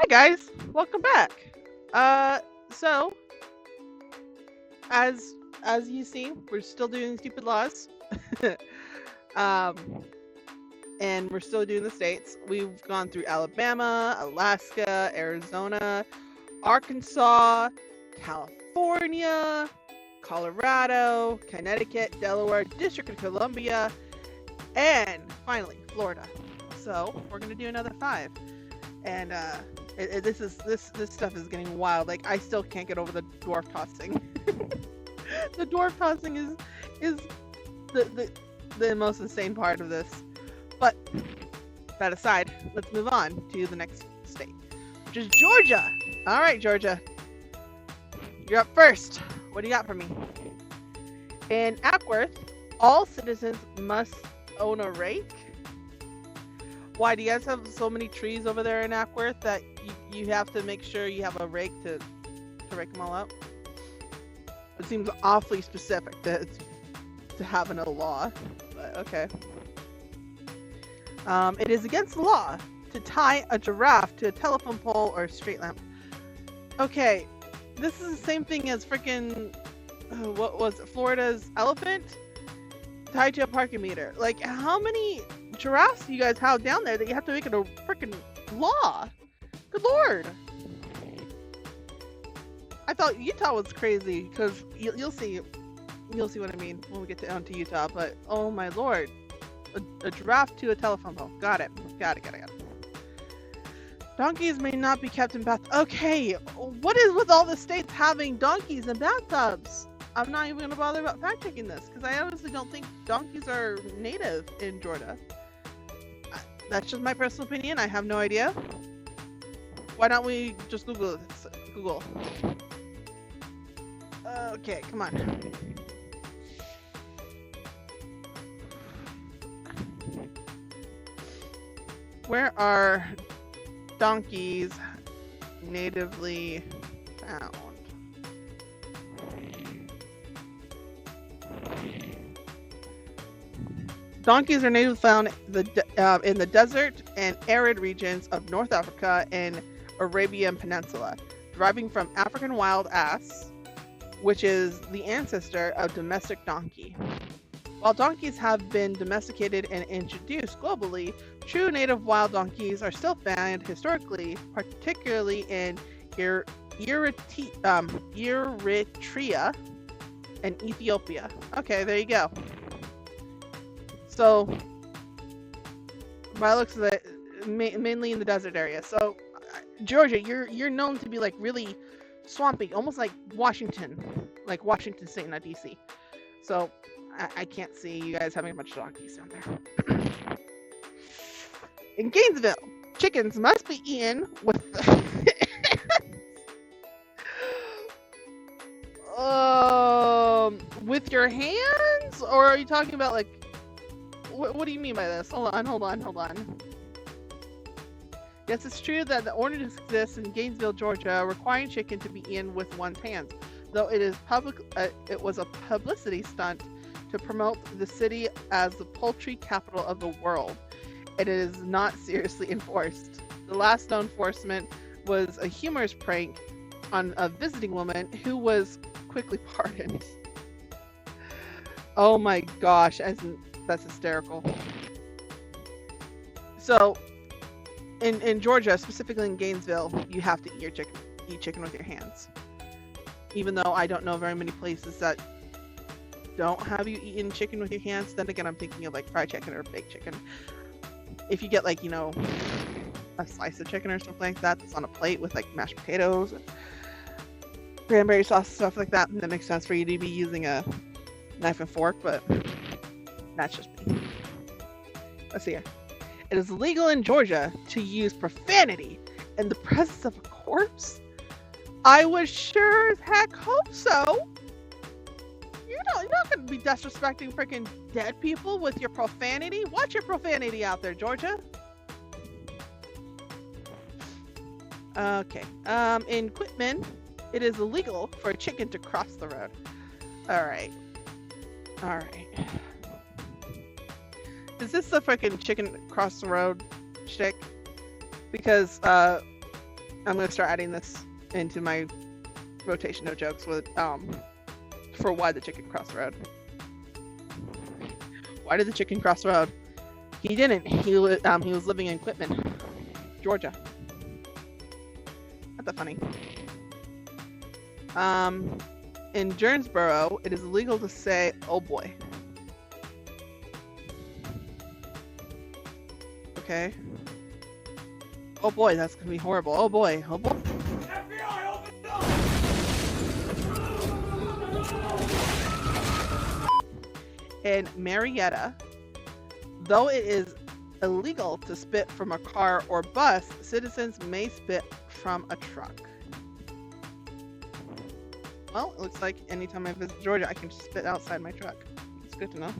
Hi guys, welcome back. Uh, so as as you see, we're still doing stupid laws. um, and we're still doing the states. We've gone through Alabama, Alaska, Arizona, Arkansas, California, Colorado, Connecticut, Delaware, District of Columbia, and finally Florida. So we're gonna do another 5. And this stuff is getting wild. Like I still can't get over the dwarf tossing. The dwarf tossing is the, the the most insane part of this. But that aside, let's move on to the next state, which is Georgia. All right, Georgia, you're up first. What do you got for me? In Ackworth, all citizens must own a rake. Why do you guys have so many trees over there in Ackworth that you have to make sure you have a rake to rake them all up? It seems awfully specific to have in a law, but okay. It is against the law to tie a giraffe to a telephone pole or a street lamp. Okay, this is the same thing as freaking what was it, Florida's elephant tied to a parking meter. Like, how many giraffes do you guys have down there that you have to make it a freaking law? Good lord! I thought Utah was crazy because you'll see what I mean when we get onto Utah. But oh my lord, a giraffe to a telephone pole. Got it. Donkeys may not be kept in bath. Okay, what is with all the states having donkeys in bathtubs? I'm not even gonna bother about fact checking this because I honestly don't think donkeys are native in Georgia. That's just my personal opinion. I have no idea. Why don't we just Google this? Google. Okay, come on. Where are donkeys natively found? Donkeys are natively found in the desert and arid regions of North Africa and Arabian Peninsula, deriving from African wild ass, which is the ancestor of domestic donkey. While donkeys have been domesticated and introduced globally, true native wild donkeys are still found historically, particularly in Eritrea and Ethiopia. Okay, there you go. So, by looks of it, mainly in the desert area. So, Georgia, you're known to be like really swampy, almost like Washington State, not DC. So, I can't see you guys having a bunch of donkeys down there. In Gainesville, chickens must be eaten with with your hands, or are you talking about like what do you mean by this? Hold on. Yes, it's true that the ordinance exists in Gainesville, Georgia, requiring chicken to be eaten with one's hands, though it was a publicity stunt to promote the city as the poultry capital of the world. It is not seriously enforced. The last known enforcement was a humorous prank on a visiting woman who was quickly pardoned. Oh my gosh, that's hysterical. So, in Georgia, specifically in Gainesville, you have to eat chicken with your hands. Even though I don't know very many places that don't have you eating chicken with your hands. Then again, I'm thinking of like fried chicken or baked chicken. If you get like, a slice of chicken or something like that that's on a plate with like mashed potatoes and cranberry sauce and stuff like that, that makes sense for you to be using a knife and fork, but that's just me. Let's see here. It is legal in Georgia to use profanity in the presence of a corpse? I would sure as heck hope so. You're not going to be disrespecting freaking dead people with your profanity. Watch your profanity out there, Georgia. Okay. In Quitman, it is illegal for a chicken to cross the road. All right. Is this the freaking chicken cross the road shtick? Because I'm gonna start adding this into my rotation of jokes with for why the chicken crossed the road. Why did the chicken cross the road? He didn't. He was living in Quitman, Georgia. Not that funny. In Jonesboro, it is illegal to say "oh boy." Okay. Oh boy, that's gonna be horrible. Oh boy. Oh boy. FBI, open up! In Marietta, though it is illegal to spit from a car or bus, citizens may spit from a truck. Well, it looks like anytime I visit Georgia, I can just spit outside my truck. It's good to know.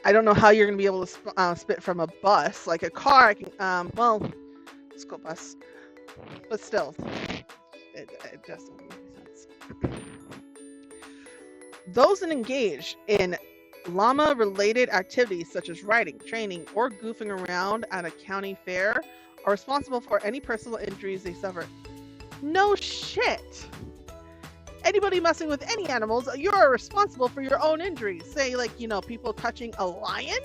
I don't know how you're going to be able to spit from a bus. Like a car, I can, well, school bus. But still, it just doesn't make sense. Those that engage in llama-related activities such as riding, training, or goofing around at a county fair are responsible for any personal injuries they suffer. No shit! Anybody messing with any animals, you're responsible for your own injuries. Say, like, you know, people touching a lion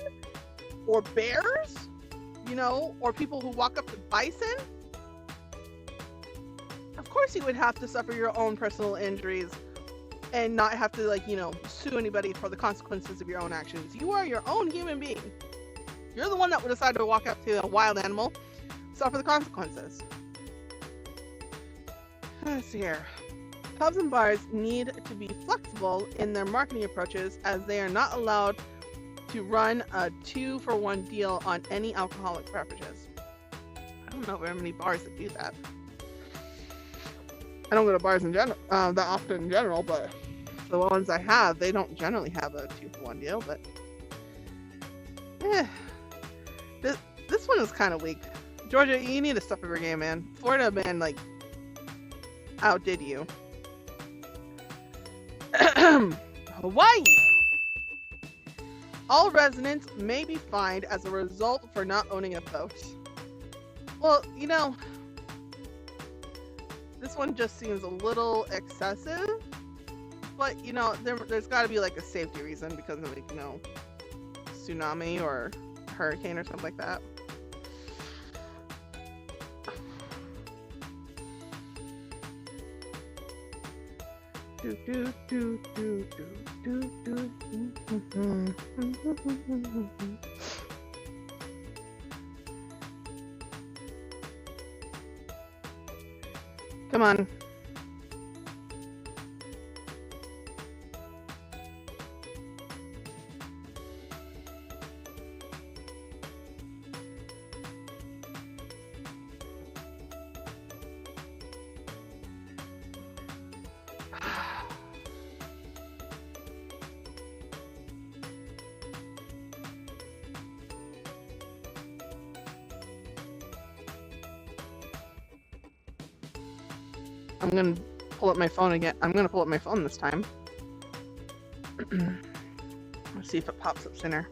or bears, you know, or people who walk up to bison. Of course you would have to suffer your own personal injuries and not have to, like, you know, sue anybody for the consequences of your own actions. You are your own human being. You're the one that would decide to walk up to a wild animal, suffer the consequences. Let's see here. Pubs and bars need to be flexible in their marketing approaches as they are not allowed to run a 2-for-1 deal on any alcoholic beverages. I don't know very many bars that do that. I don't go to bars in general that often in general, but the ones I have, they don't generally have a 2-for-1 deal. But this one is kind of weak. Georgia, you need to step up your game, man. Florida, man, like outdid you. Hawaii. All residents may be fined as a result for not owning a boat. Well, you know, this one just seems a little excessive, but you know, there's got to be like a safety reason because of, like, you know, tsunami or hurricane or something like that. Come on. I'm gonna pull up my phone again. I'm gonna pull up my phone this time. Let's see if it pops up sooner.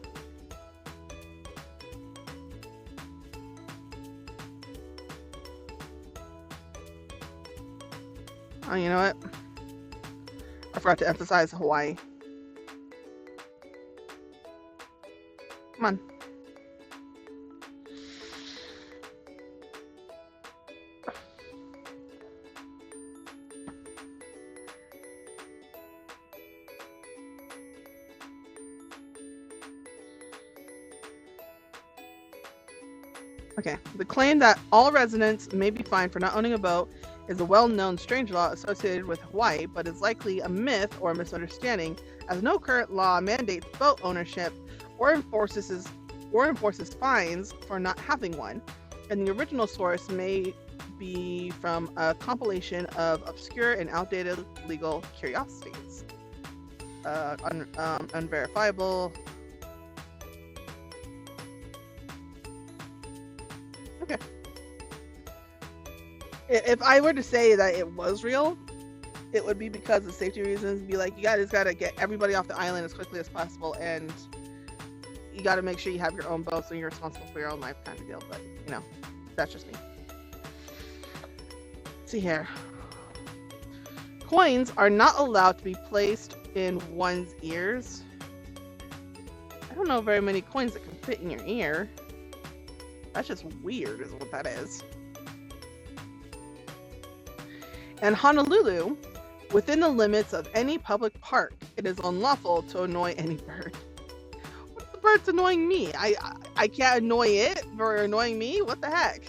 Oh, you know what? I forgot to emphasize Hawaii. Come on. Okay, the claim that all residents may be fined for not owning a boat is a well-known strange law associated with Hawaii, but is likely a myth or misunderstanding, as no current law mandates boat ownership or enforces fines for not having one, and the original source may be from a compilation of obscure and outdated legal curiosities. Unverifiable. Okay. If I were to say that it was real, it would be because of safety reasons. Be like, you guys gotta get everybody off the island as quickly as possible, and you got to make sure you have your own boat, so you're responsible for your own life kind of deal. But, you know, that's just me. Let's see here. Coins are not allowed to be placed in one's ears. I don't know very many coins that can fit in your ear. That's just weird is what that is. And Honolulu, within the limits of any public park, it is unlawful to annoy any bird. What the bird's annoying me? I can't annoy it for annoying me? What the heck?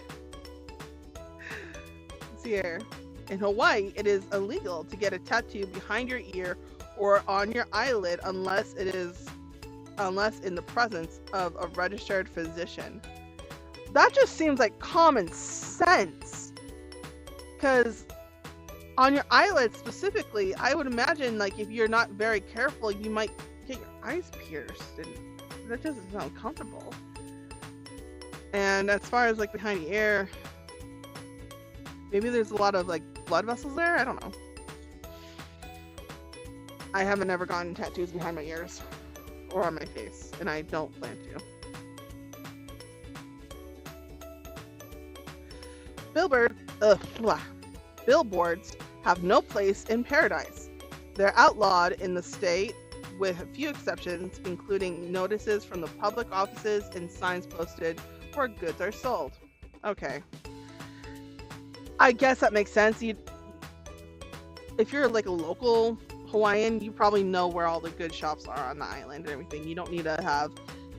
Let's see here. In Hawaii, it is illegal to get a tattoo behind your ear or on your eyelid unless in the presence of a registered physician. That just seems like common sense. Because on your eyelid specifically, I would imagine like if you're not very careful, you might get your eyes pierced, and that doesn't sound comfortable. And as far as like behind the ear, maybe there's a lot of like blood vessels there. I don't know. I haven't ever gotten tattoos behind my ears or on my face, and I don't plan to. Billboards have no place in paradise. They're outlawed in the state, with a few exceptions, including notices from the public offices and signs posted where goods are sold. Okay. I guess that makes sense. If you're like a local Hawaiian, you probably know where all the good shops are on the island and everything. You don't need to have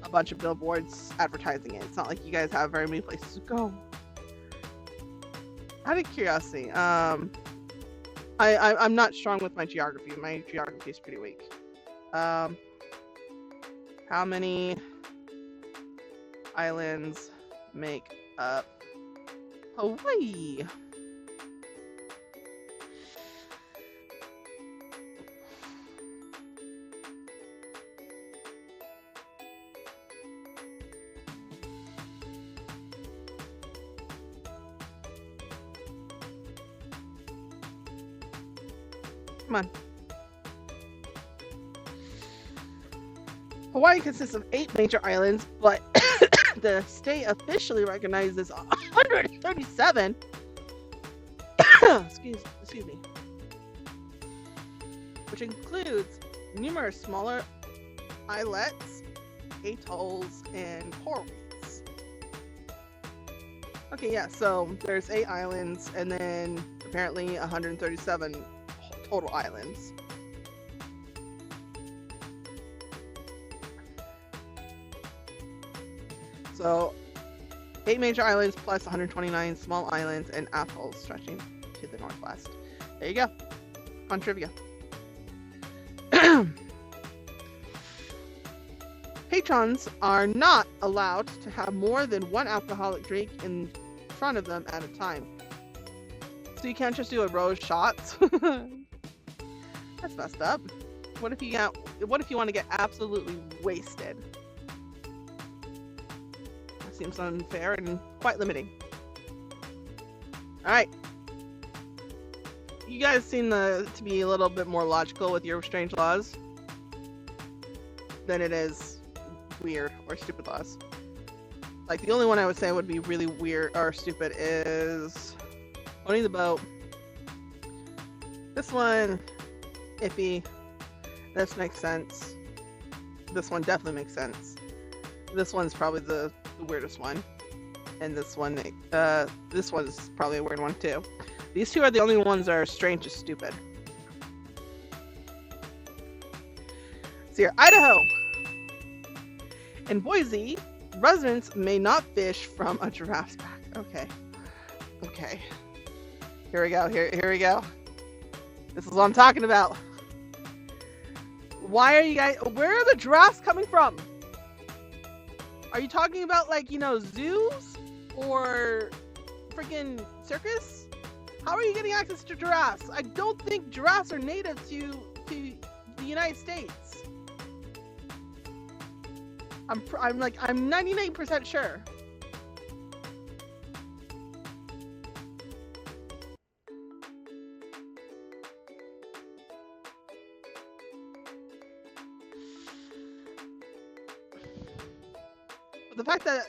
a bunch of billboards advertising it. It's not like you guys have very many places to go. Out of curiosity, I'm not strong with my geography. My geography is pretty weak. How many islands make up Hawaii? Come on. Hawaii consists of 8 major islands, but the state officially recognizes 137. excuse me. Which includes numerous smaller islets, atolls, and coral reefs. Okay, yeah, so there's 8 islands and then apparently 137 total islands. So 8 major islands plus 129 small islands and atolls stretching to the northwest. There you go. Fun trivia. Patrons are not allowed to have more than 1 alcoholic drink in front of them at a time. So you can't just do a row of shots. That's messed up. What if you want to get absolutely wasted? That seems unfair and quite limiting. All right. You guys seem to be a little bit more logical with your strange laws than it is weird or stupid laws. Like the only one I would say would be really weird or stupid is owning the boat. This one, iffy. This makes sense. This one definitely makes sense. This one's probably the weirdest one. And this one's probably a weird one too. These two are the only ones that are strange and stupid. So here, Idaho. In Boise, residents may not fish from a giraffe's back. Okay. Here we go. Here we go. This is what I'm talking about. Why are you guys... Where are the giraffes coming from? Are you talking about, like, you know, zoos? Or freaking circus? How are you getting access to giraffes? I don't think giraffes are native to the United States. I'm 99% sure. the fact that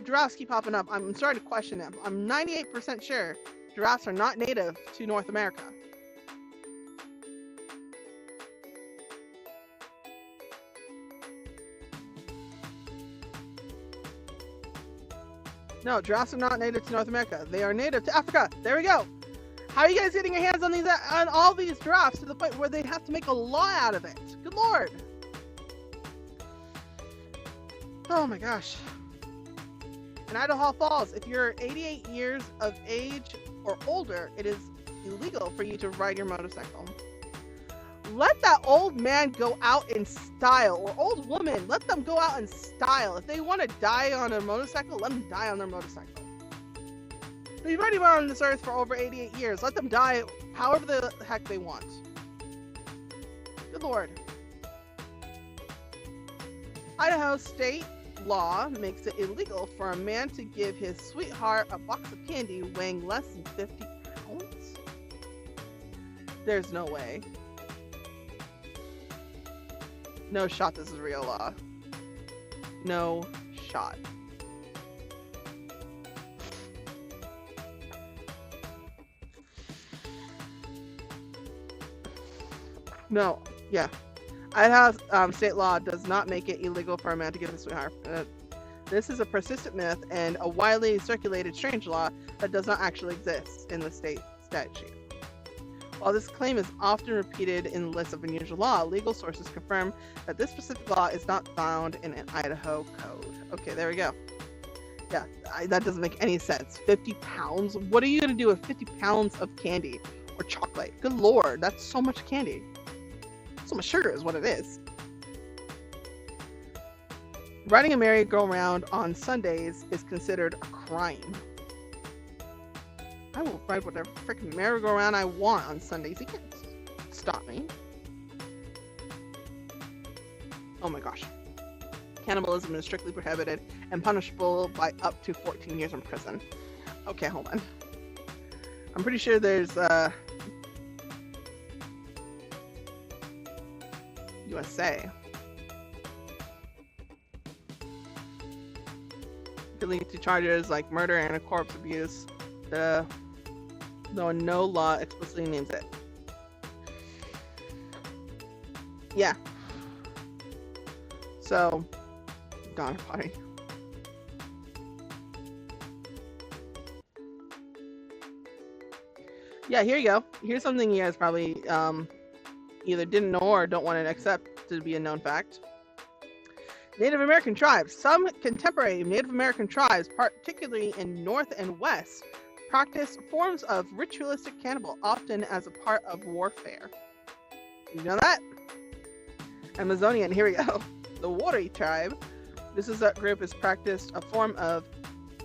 giraffes keep popping up, I'm starting to question them. I'm 98% sure giraffes are not native to North America. No, giraffes are not native to North America. They are native to Africa. There we go. How are you guys getting your hands on all these giraffes to the point where they have to make a law out of it? Good Lord. Oh my gosh. In Idaho Falls, if you're 88 years of age or older, it is illegal for you to ride your motorcycle. Let that old man go out in style, or old woman, let them go out in style. If they want to die on a motorcycle, let them die on their motorcycle. They've already been on this earth for over 88 years. Let them die however the heck they want. Good Lord. Idaho state law makes it illegal for a man to give his sweetheart a box of candy weighing less than 50 pounds? There's no way. No shot this is real law. No shot. No, yeah. Idaho state law does not make it illegal for a man to give his sweetheart. This is a persistent myth and a widely circulated strange law that does not actually exist in the state statute. While this claim is often repeated in lists of unusual law, legal sources confirm that this specific law is not found in an Idaho code. Okay, there we go. Yeah, that doesn't make any sense. 50 pounds? What are you going to do with 50 pounds of candy or chocolate? Good Lord, that's so much candy. So much sugar is what it is. Riding a merry-go-round on Sundays is considered a crime. I will ride whatever freaking merry-go-round I want on Sundays. You can't stop me. Oh my gosh. Cannibalism is strictly prohibited and punishable by up to 14 years in prison. Okay, hold on. I'm pretty sure there's USA. Could lead to charges like murder and corpse abuse. Though no law explicitly names it. Yeah. So, Donner Party. Yeah, here you go. Here's something you guys probably either didn't know or don't want to accept to be a known fact. Native American tribes. Some contemporary Native American tribes, particularly in North and West, practice forms of ritualistic cannibal, often as a part of warfare. You know that? Amazonian, here we go. The Wari tribe. This is a group has practiced a form of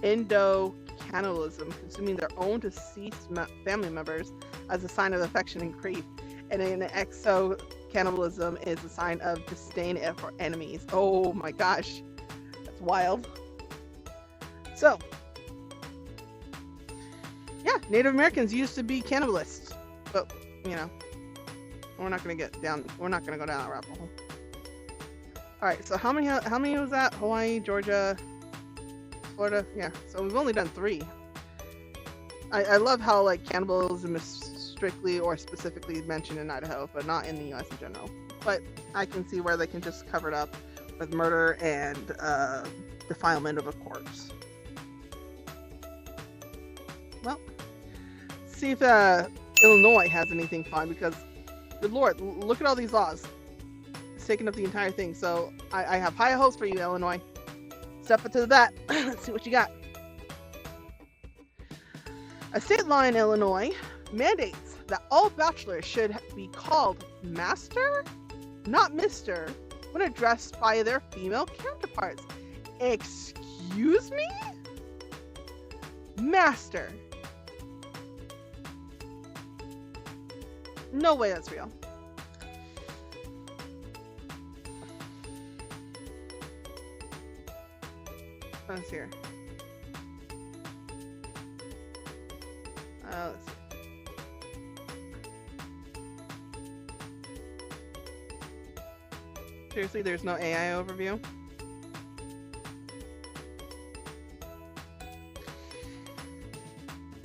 Indo-cannibalism, consuming their own deceased family members as a sign of affection and grief. And in exo-cannibalism is a sign of disdain for enemies. Oh my gosh. That's wild. So, yeah, Native Americans used to be cannibalists, but you know, we're not gonna go down that rabbit hole. All right, so how many was that? Hawaii, Georgia, Florida. Yeah, so we've only done 3. I love how like cannibalism is strictly or specifically mentioned in Idaho, but not in the U.S. in general. But I can see where they can just cover it up with murder and defilement of a corpse. Well, see if Illinois has anything fun, because good Lord, look at all these laws. It's taking up the entire thing. So I have high hopes for you, Illinois. Step into that. Let's see what you got. A state law in Illinois mandates that all bachelors should be called master, not Mr., when addressed by their female counterparts. Excuse me? Master. No way that's real. Let's see here. Let's see. Seriously, there's no AI overview?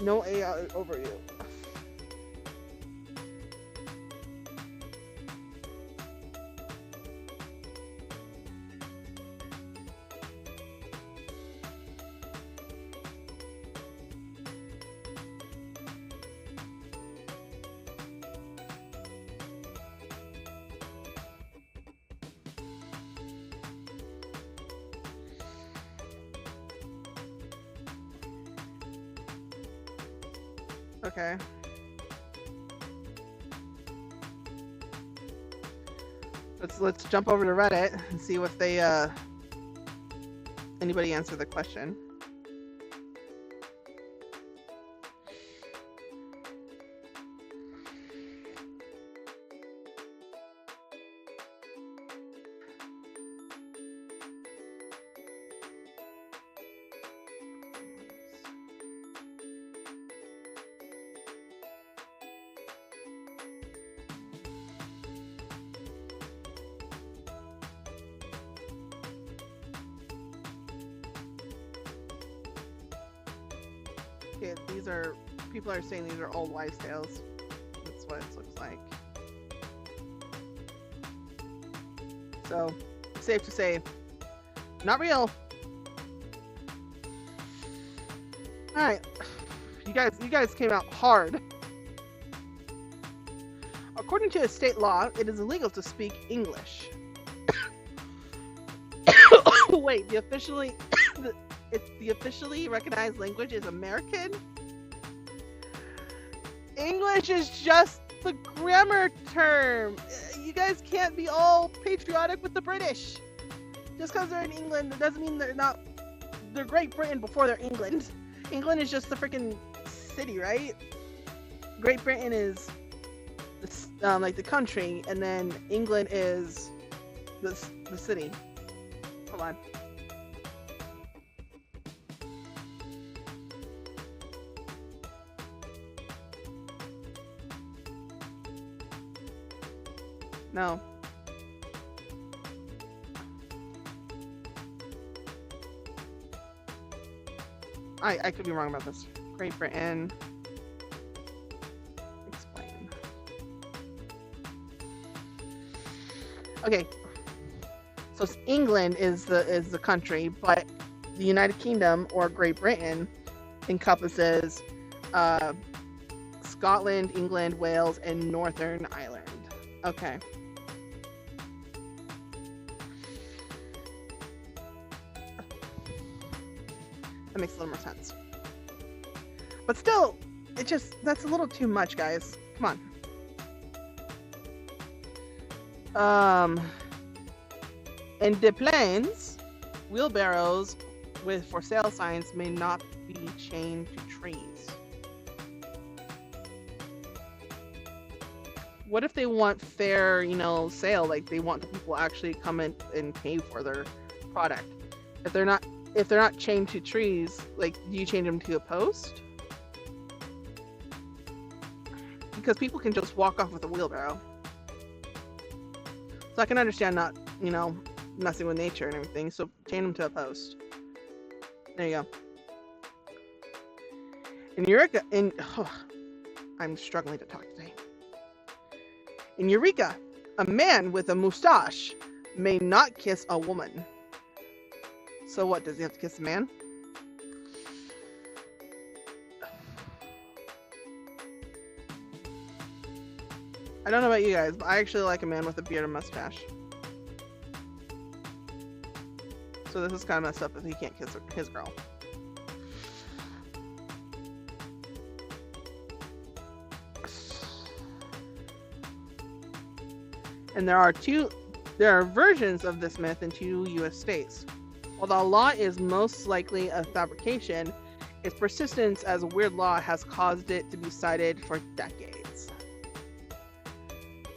No AI over you. Okay. Let's jump over to Reddit and see if they anybody answer the question. Okay, these are people are saying these are old wives' tales. That's what it looks like. So, it's safe to say, not real. All right, you guys came out hard. According to a state law, it is illegal to speak English. Wait, the officially recognized language is American? English is just the grammar term. You guys can't be all patriotic with the British. Just because they're in England, it doesn't mean they're Great Britain before they're England. England is just the freaking city, right? Great Britain is like the country, and then England is the city. Hold on. No. I could be wrong about this. Great Britain. Explain. Okay. So England is the country, but the United Kingdom or Great Britain encompasses Scotland, England, Wales, and Northern Ireland. Okay. That makes a little more sense. But still, that's a little too much, guys. Come on. In Des Plaines, wheelbarrows with for sale signs may not be chained to trees. What if they want fair, sale? Like they want the people actually come in and pay for their product. If they're not chained to trees, like, do you change them to a post? Because people can just walk off with a wheelbarrow. So I can understand not, messing with nature and everything. So chain them to a post. There you go. I'm struggling to talk today. In Eureka, a man with a mustache may not kiss a woman. So what, does he have to kiss a man? I don't know about you guys, but I actually like a man with a beard and mustache. So this is kind of messed up if he can't kiss his girl. And there are versions of this myth in 2 U.S. states. While the law is most likely a fabrication, its persistence as a weird law has caused it to be cited for decades.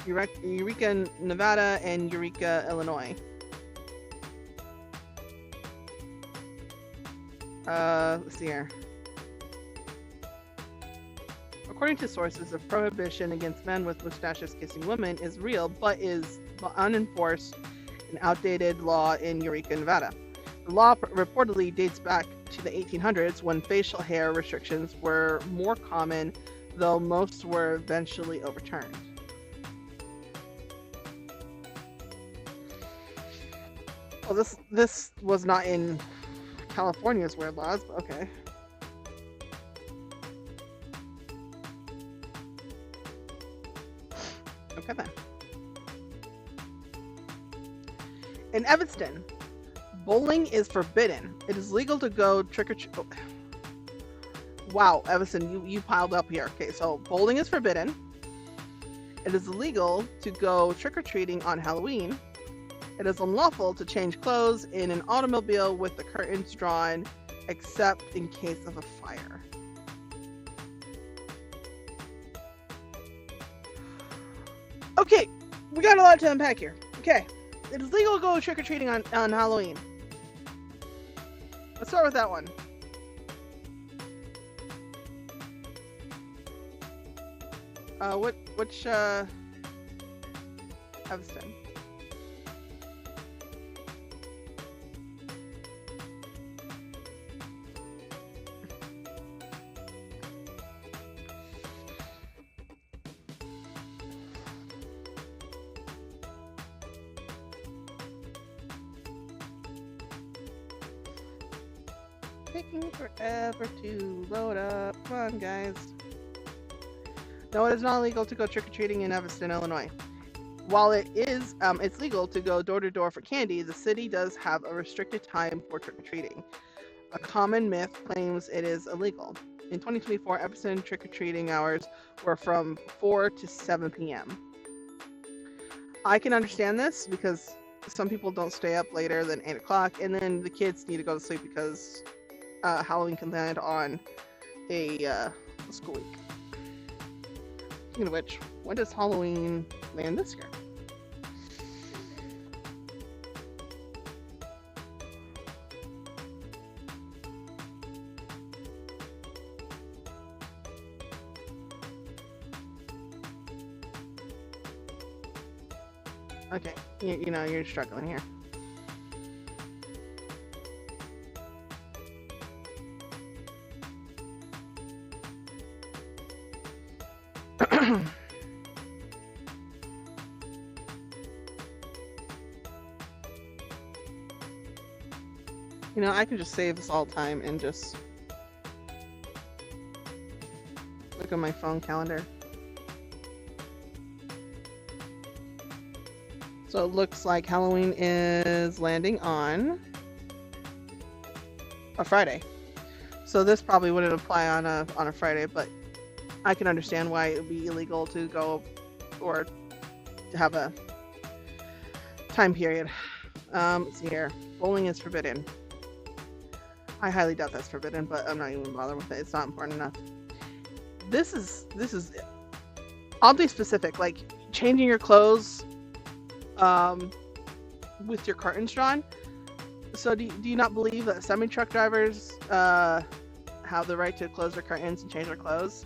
Eureka, Nevada, and Eureka, Illinois. Let's see here. According to sources, the prohibition against men with mustaches kissing women is real, but is unenforced, an outdated law in Eureka, Nevada. The law reportedly dates back to the 1800s when facial hair restrictions were more common, though most were eventually overturned. Well, this was not in California's weird laws, but okay. Okay then. In Evanston, bowling is forbidden. It is legal to go trick-or-treat. Oh. Wow, Evanston, you piled up here. Okay, so bowling is forbidden. It is illegal to go trick-or-treating on Halloween. It is unlawful to change clothes in an automobile with the curtains drawn, except in case of a fire. Okay, we got a lot to unpack here. Okay, it is legal to go trick-or-treating on Halloween. Let's start with that one. Which Evanston? Taking forever to load up. Come on, guys. No, it is not illegal to go trick-or-treating in Evanston, Illinois. While it is, it's legal to go door-to-door for candy, the city does have a restricted time for trick-or-treating. A common myth claims it is illegal. In 2024, Evanston trick-or-treating hours were from 4 to 7 p.m. I can understand this because some people don't stay up later than 8 o'clock, and then the kids need to go to sleep because Halloween can land on a school week. Speaking of which, when does Halloween land this year? Okay, you know, you're struggling here. You know, I can just save this all time and just look at my phone calendar. So it looks like Halloween is landing on a Friday. So this probably wouldn't apply on a Friday, but I can understand why it would be illegal to go or to have a time period. Let's see here. Bowling is forbidden. I highly doubt that's forbidden, but I'm not even bothering with it. It's not important enough. This is oddly specific, like changing your clothes with your curtains drawn. So do you not believe that semi-truck drivers have the right to close their curtains and change their clothes?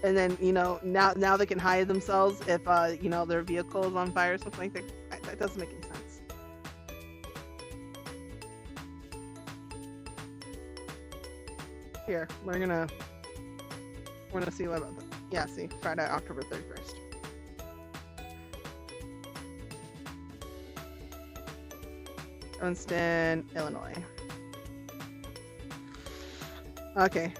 And then, you know, now they can hide themselves if you know, their vehicle is on fire or something like that. That doesn't make any sense. Here, we're gonna see what about that. Yeah, see, Friday, October 31st. Evanston, Illinois. Okay.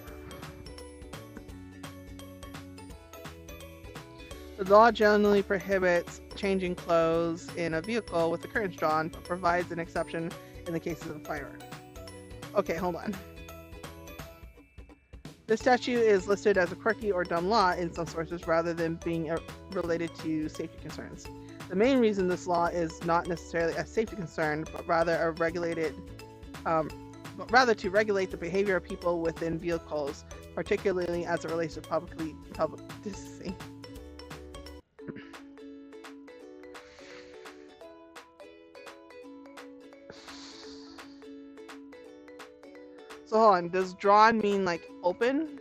The law generally prohibits changing clothes in a vehicle with the curtains drawn, but provides an exception in the cases of a fire. Okay, hold on. This statute is listed as a quirky or dumb law in some sources rather than being related to safety concerns. The main reason this law is not necessarily a safety concern, but rather to regulate the behavior of people within vehicles, particularly as it relates to public decency. So hold on, does drawn mean like open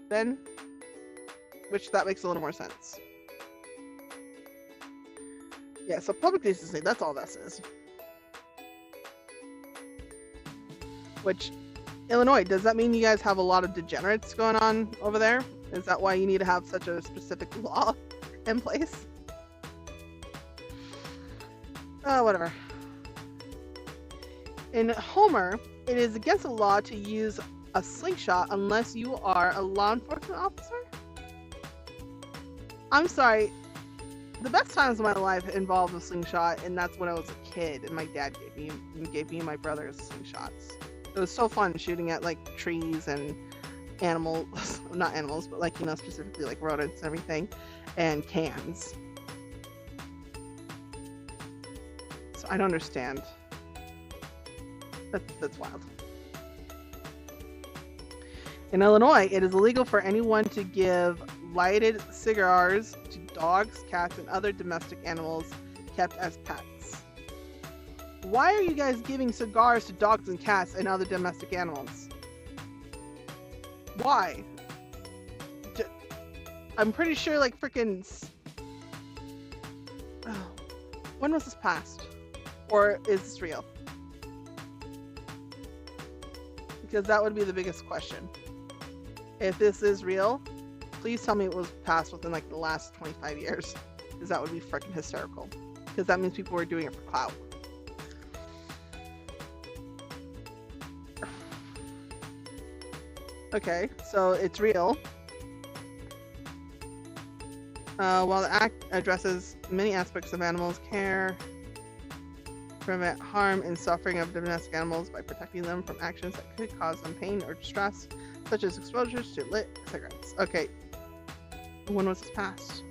then? Which that makes a little more sense. Yeah, so public decency, that's all that says. Which, Illinois, does that mean you guys have a lot of degenerates going on over there? Is that why you need to have such a specific law in place? Whatever. In Homer, it is against the law to use a slingshot unless you are a law enforcement officer? I'm sorry. The best times of my life involved a slingshot, and that's when I was a kid, and my dad gave me and my brothers slingshots. It was so fun shooting at like trees and animals, not animals, but like, you know, specifically like rodents and everything, and cans. So I don't understand. That's wild. In Illinois, it is illegal for anyone to give lighted cigars to dogs, cats, and other domestic animals kept as pets. Why are you guys giving cigars to dogs and cats and other domestic animals? Why? I'm pretty sure like freaking... Oh. When was this passed? Or is this real? Because that would be the biggest question. If this is real, please tell me it was passed within like the last 25 years. Because that would be freaking hysterical. Because that means people were doing it for clout. Okay, so it's real. While the act addresses many aspects of animals' care, prevent harm and suffering of domestic animals by protecting them from actions that could cause them pain or distress, such as exposures to lit cigarettes. Okay, when was this passed?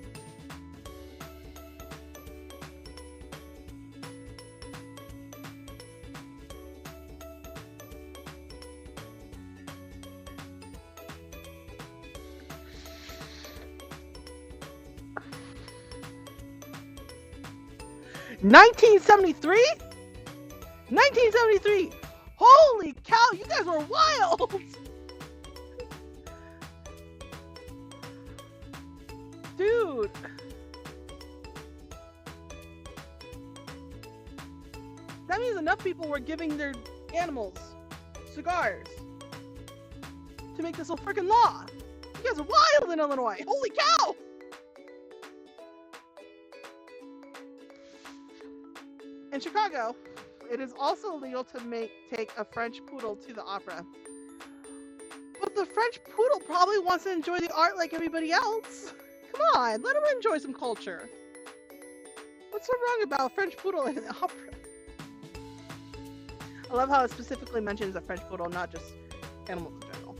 $1973? 1973! Holy cow, you guys were wild! Dude! That means enough people were giving their animals cigars to make this a freaking law. You guys are wild in Illinois! Holy cow! In Chicago, it is also illegal to take a French poodle to the opera. But the French poodle probably wants to enjoy the art like everybody else. Come on, let him enjoy some culture. What's so wrong about a French poodle in the opera? I love how it specifically mentions a French poodle, not just animals in general.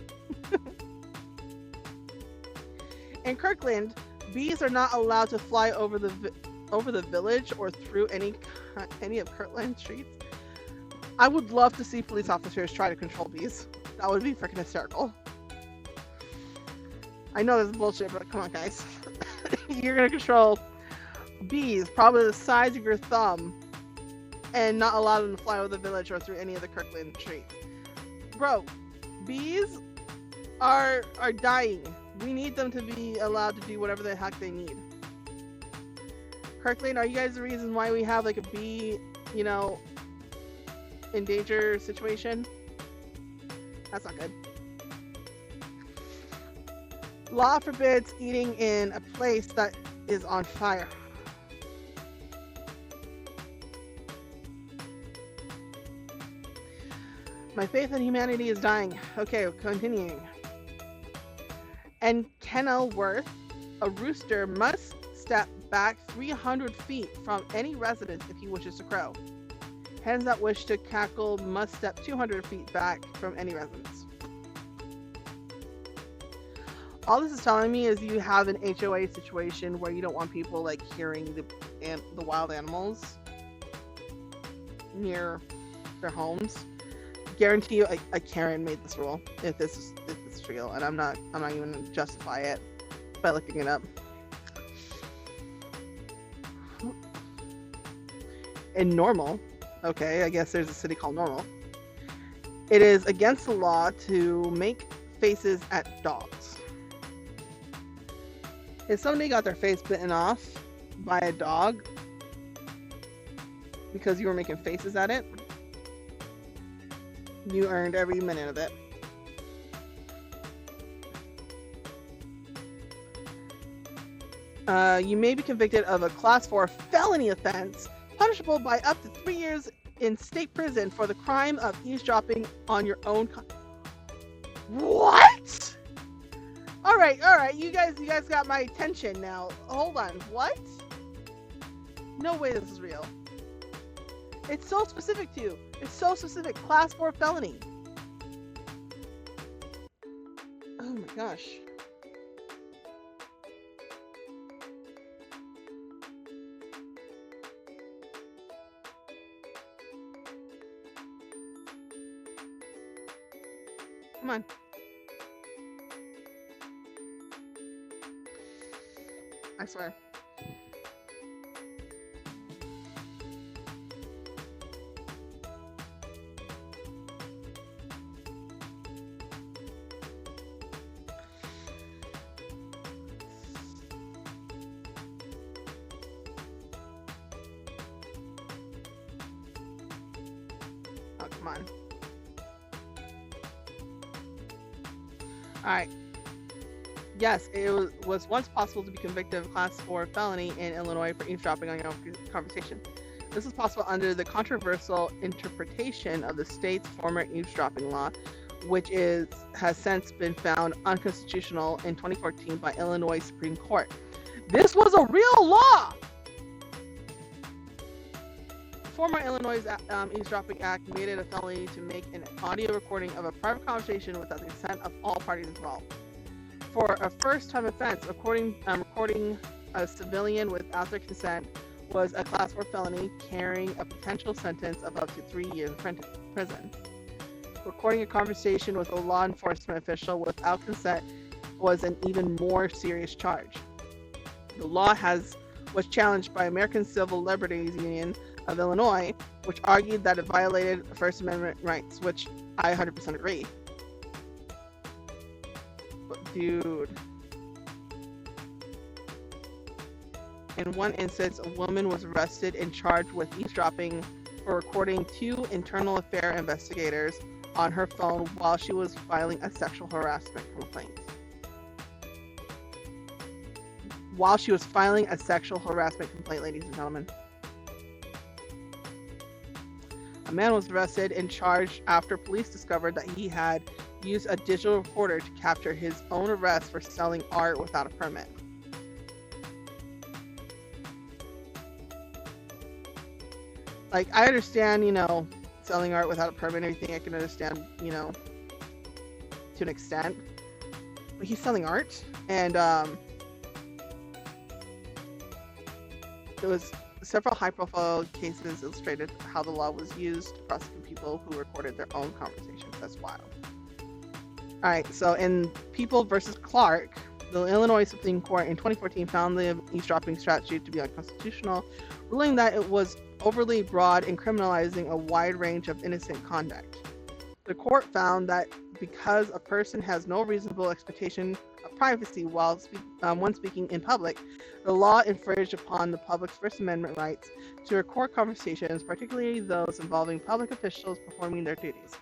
In Kirkland, bees are not allowed to fly over the village or through any of Kirkland streets. I would love to see police officers try to control bees. That would be freaking hysterical. I know this is bullshit, but come on, guys. You're gonna control bees, probably the size of your thumb, and not allow them to fly over the village or through any of the Kirkland streets. Bro, bees are dying. We need them to be allowed to do whatever the heck they need. Kirkland, are you guys the reason why we have like a bee, you know, in danger situation? That's not good. Law forbids eating in a place that is on fire. My faith in humanity is dying. Okay, continuing. In Kenilworth, a rooster must step back 300 feet from any residence if he wishes to crow. Hens that wish to cackle must step 200 feet back from any residence. All this is telling me is you have an HOA situation where you don't want people like hearing the wild animals near their homes. Guarantee you, a Karen made this rule. If this is real, and I'm not even gonna justify it by looking it up. In Normal, okay, I guess there's a city called Normal. It is against the law to make faces at dogs. If somebody got their face bitten off by a dog because you were making faces at it, You earned every minute of it. You may be convicted of a Class 4 felony offense, punishable by up to 3 years in state prison for the crime of eavesdropping on your own. What? All right. You guys got my attention now. Hold on. What? No way this is real. It's so specific to you. It's so specific. Class 4 felony. Oh my gosh. Come on. I swear. Oh, come on. Alright. Yes, it was once possible to be convicted of a Class 4 felony in Illinois for eavesdropping on your own conversation. This is possible under the controversial interpretation of the state's former eavesdropping law, which has since been found unconstitutional in 2014 by Illinois Supreme Court. This was a real law! The former Illinois Eavesdropping Act made it a felony to make an audio recording of a private conversation without the consent of all parties involved. For a first-time offense, recording a civilian without their consent was a Class 4 felony carrying a potential sentence of up to 3 years in prison. Recording a conversation with a law enforcement official without consent was an even more serious charge. The law was challenged by American Civil Liberties Union of Illinois, which argued that it violated First Amendment rights, which I 100% agree. But dude. In one instance, a woman was arrested and charged with eavesdropping for recording 2 internal affair investigators on her phone while she was filing a sexual harassment complaint. While she was filing a sexual harassment complaint, ladies and gentlemen. A man was arrested and charged after police discovered that he had used a digital recorder to capture his own arrest for selling art without a permit. Like, I understand, selling art without a permit and everything. I can understand, to an extent. But he's selling art, and there was several high-profile cases illustrated how the law was used to prosecute people who recorded their own conversations. That's wild. All right, so in People versus Clark, the Illinois Supreme Court in 2014 found the eavesdropping statute to be unconstitutional, ruling that it was overly broad in criminalizing a wide range of innocent conduct. The court found that because a person has no reasonable expectation of privacy when speaking in public, the law infringed upon the public's First Amendment rights to record conversations, particularly those involving public officials performing their duties.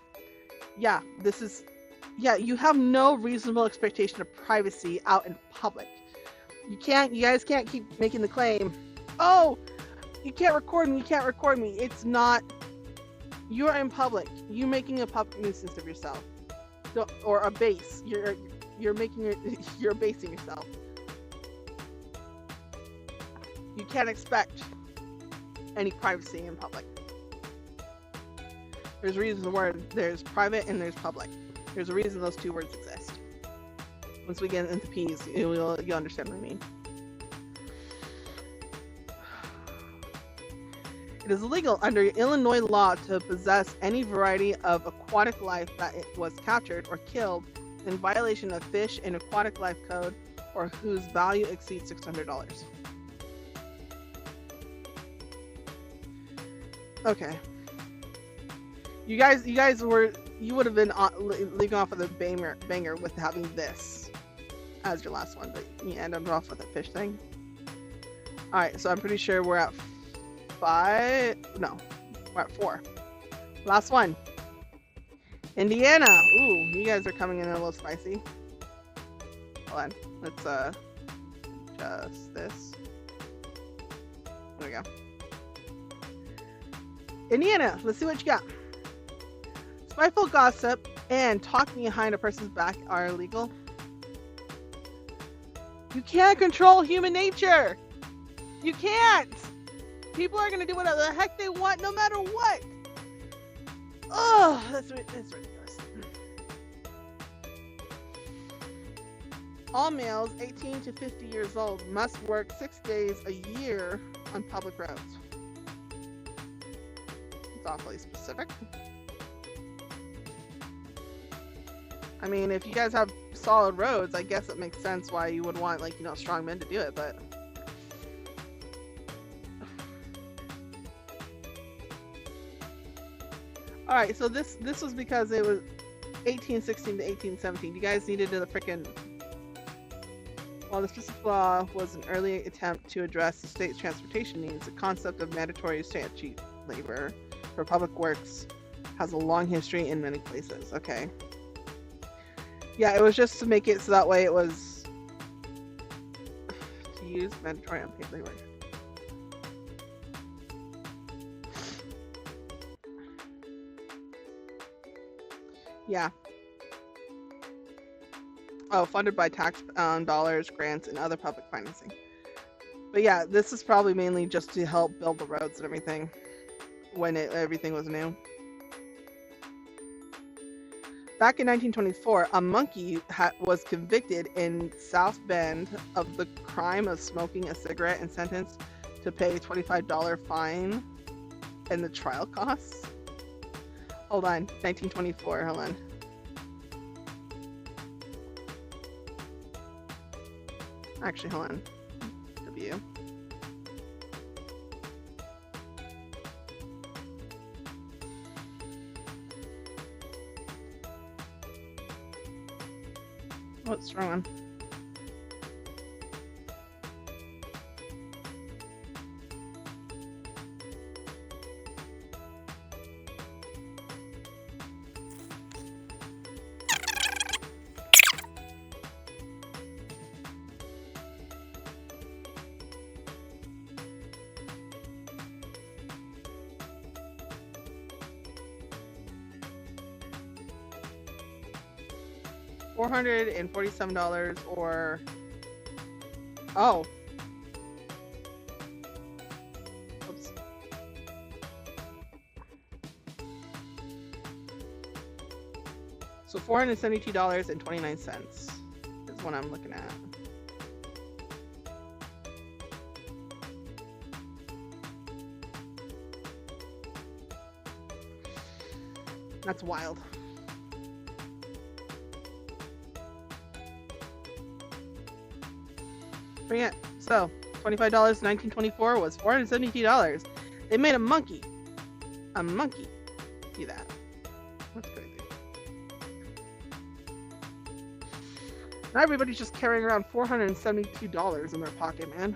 You have no reasonable expectation of privacy out in public. You guys can't keep making the claim, oh, you can't record me. It's not, you're in public. You're making a public nuisance of yourself. Or a base. You're basing yourself. You can't expect any privacy in public. There's a reason there's private and there's public. There's a reason those two words exist. Once we get into P's, you'll understand what I mean. It is illegal under Illinois law to possess any variety of aquatic life that was captured or killed in violation of Fish and Aquatic Life Code or whose value exceeds $600. Okay. You would have been leaving off with a banger with having this as your last one, but you ended off with a fish thing. Alright, so I'm pretty sure we're at 5. No, we're at 4. Last one. Indiana. Ooh, you guys are coming in a little spicy. Hold on. Let's just this. There we go. Indiana, let's see what you got. Spiteful gossip and talking behind a person's back are illegal. You can't control human nature. You can't. People are gonna do whatever the heck they want, no matter what. Oh, that's ridiculous. All males 18 to 50 years old must work 6 days a year on public roads. It's awfully specific. I mean, if you guys have solid roads, I guess it makes sense why you would want, like, you know, strong men to do it, but... Alright, so this was because it was 1816 to 1817. You guys needed to frickin'... While the specific law was an early attempt to address the state's transportation needs, the concept of mandatory statute labor for public works has a long history in many places. Okay. Yeah, it was just to make it so that way it was to use mandatory unpaid labor. Yeah. Oh, funded by tax dollars, grants, and other public financing. But yeah, this is probably mainly just to help build the roads and everything when everything was new. Back in 1924, a monkey was convicted in South Bend of the crime of smoking a cigarette and sentenced to pay a $25 fine and the trial costs. Hold on, 1924, hold on. Actually, hold on. W. What's wrong? $447 or oh. Oops. So $472.29 is what I'm looking at. That's wild. Bring it. So, $25, 1924 was $472. They made a monkey do that. That's crazy. Now everybody's just carrying around $472 in their pocket, man.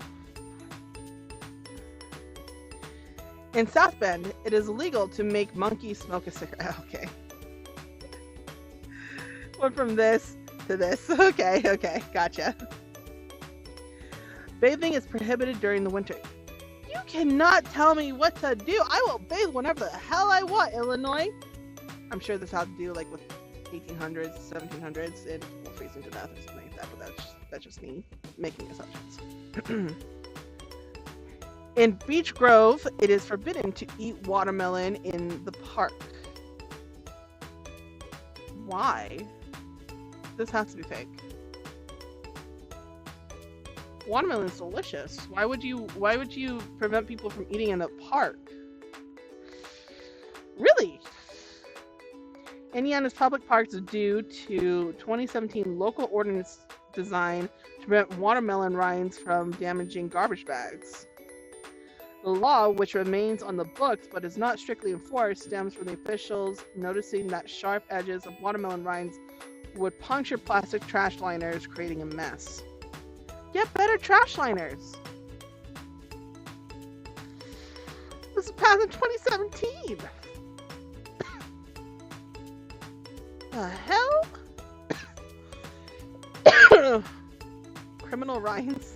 In South Bend, it is illegal to make monkeys smoke a cigarette. Okay. Went from this to this. Okay, gotcha. Bathing is prohibited during the winter. You cannot tell me what to do. I will bathe whenever the hell I want, Illinois. I'm sure this had to do like with 1800s, 1700s, and we'll freeze to death or something like that, but that's just me making assumptions. In Beech Grove, it is forbidden to eat watermelon in the park. Why? This has to be fake. Watermelon is delicious. Why would you prevent people from eating in the park? Really? Indiana's public parks are due to 2017 local ordinance design to prevent watermelon rinds from damaging garbage bags. The law, which remains on the books but is not strictly enforced, stems from the officials noticing that sharp edges of watermelon rinds would puncture plastic trash liners, creating a mess. Get better trash liners. This was passed in 2017. The hell? Criminal Rhymes.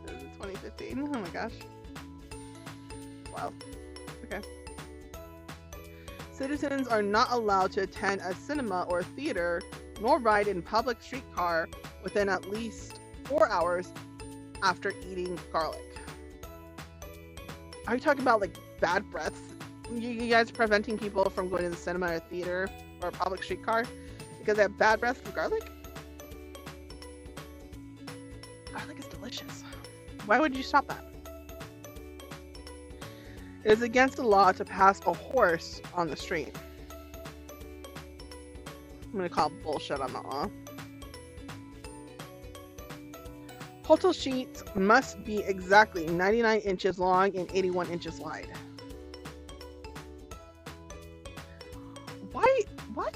This is 2015. Oh my gosh. Wow. Okay. Citizens are not allowed to attend a cinema or theater, nor ride in public streetcar within at least 4 hours after eating garlic. Are you talking about like bad breath? You guys preventing people from going to the cinema or theater or public streetcar because they have bad breath from garlic? Garlic is delicious. Why would you stop that? It is against the law to pass a horse on the street. I'm gonna call bullshit on that law. Hotel sheets must be exactly 99 inches long and 81 inches wide. Why? What?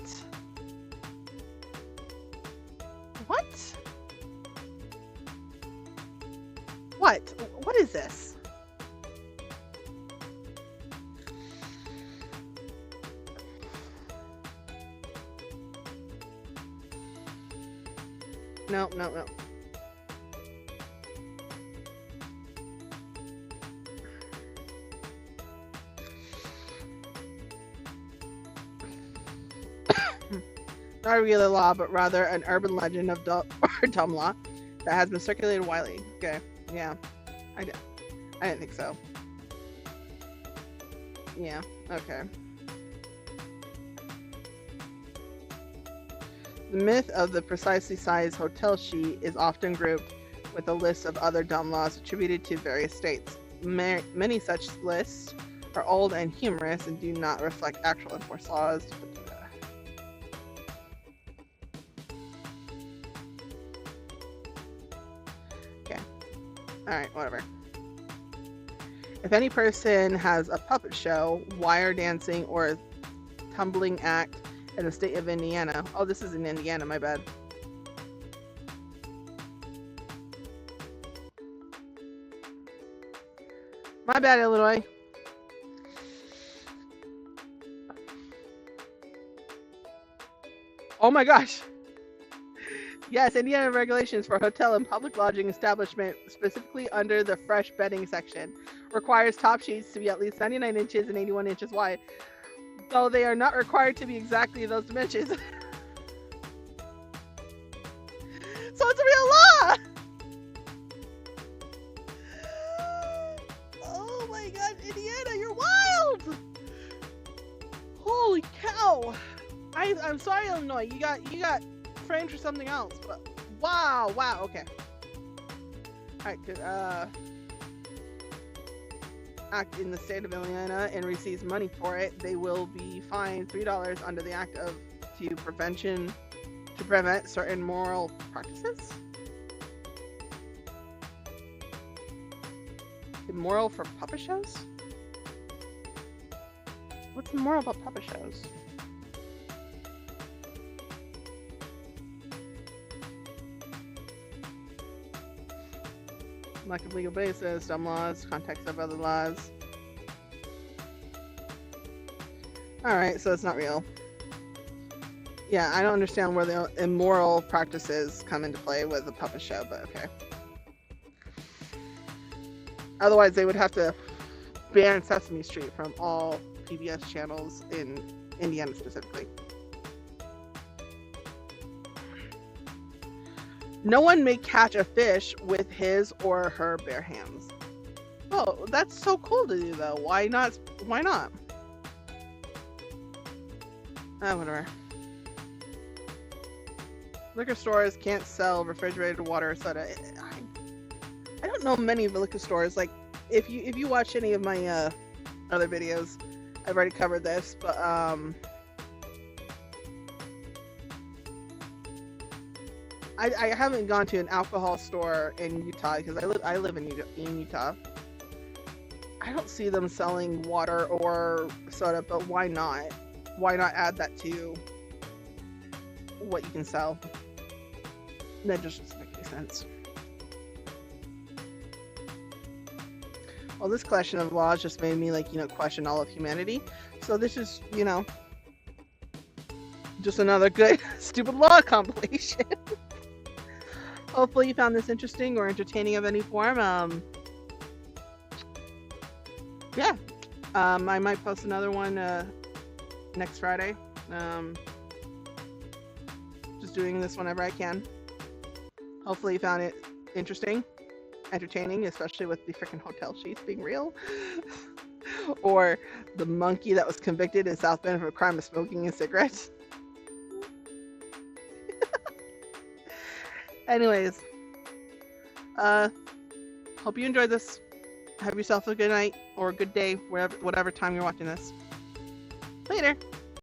What? What is this? No. Not a regular law, but rather an urban legend of dumb law that has been circulated widely. Okay, yeah, I didn't think so. Yeah, okay. The myth of the precisely sized hotel sheet is often grouped with a list of other dumb laws attributed to various states. Many such lists are old and humorous and do not reflect actual enforced laws. Okay. Alright, whatever. If any person has a puppet show, wire dancing, or tumbling act in the state of Indiana. Oh, this is in Indiana, my bad. My bad, Illinois. Oh my gosh. Yes, Indiana regulations for hotel and public lodging establishment, specifically under the fresh bedding section, requires top sheets to be at least 99 inches and 81 inches wide, though they are not required to be exactly those dimensions. So it's a real law! Oh my god, Indiana, you're wild! Holy cow! I'm sorry, Illinois, you got framed for something else, but wow, okay. Alright, good. Act in the state of Indiana and receives money for it, they will be fined $3 under the act to prevent certain moral practices. Immoral for puppet shows? What's immoral about puppet shows? Lack of legal basis, dumb laws, context of other laws. Alright, so it's not real. Yeah, I don't understand where the immoral practices come into play with the puppet show, but okay. Otherwise, they would have to ban Sesame Street from all PBS channels in Indiana specifically. No one may catch a fish with his or her bare hands. Oh, that's so cool to do though. Why not? Whatever. Liquor stores can't sell refrigerated water or soda. I don't know many liquor stores. Like, if you watch any of my other videos, I've already covered this, but I haven't gone to an alcohol store in Utah because I live in Utah. I don't see them selling water or soda, but why not? Why not add that to what you can sell? That just doesn't make any sense. Well, this collection of laws just made me question all of humanity. So this is, just another good stupid law compilation. Hopefully you found this interesting or entertaining of any form. Yeah. I might post another one next Friday. Just doing this whenever I can. Hopefully you found it interesting, entertaining, especially with the freaking hotel sheets being real. Or the monkey that was convicted in South Bend for a crime of smoking a cigarette. Anyways, hope you enjoyed this. Have yourself a good night or a good day, whatever time you're watching this. Later.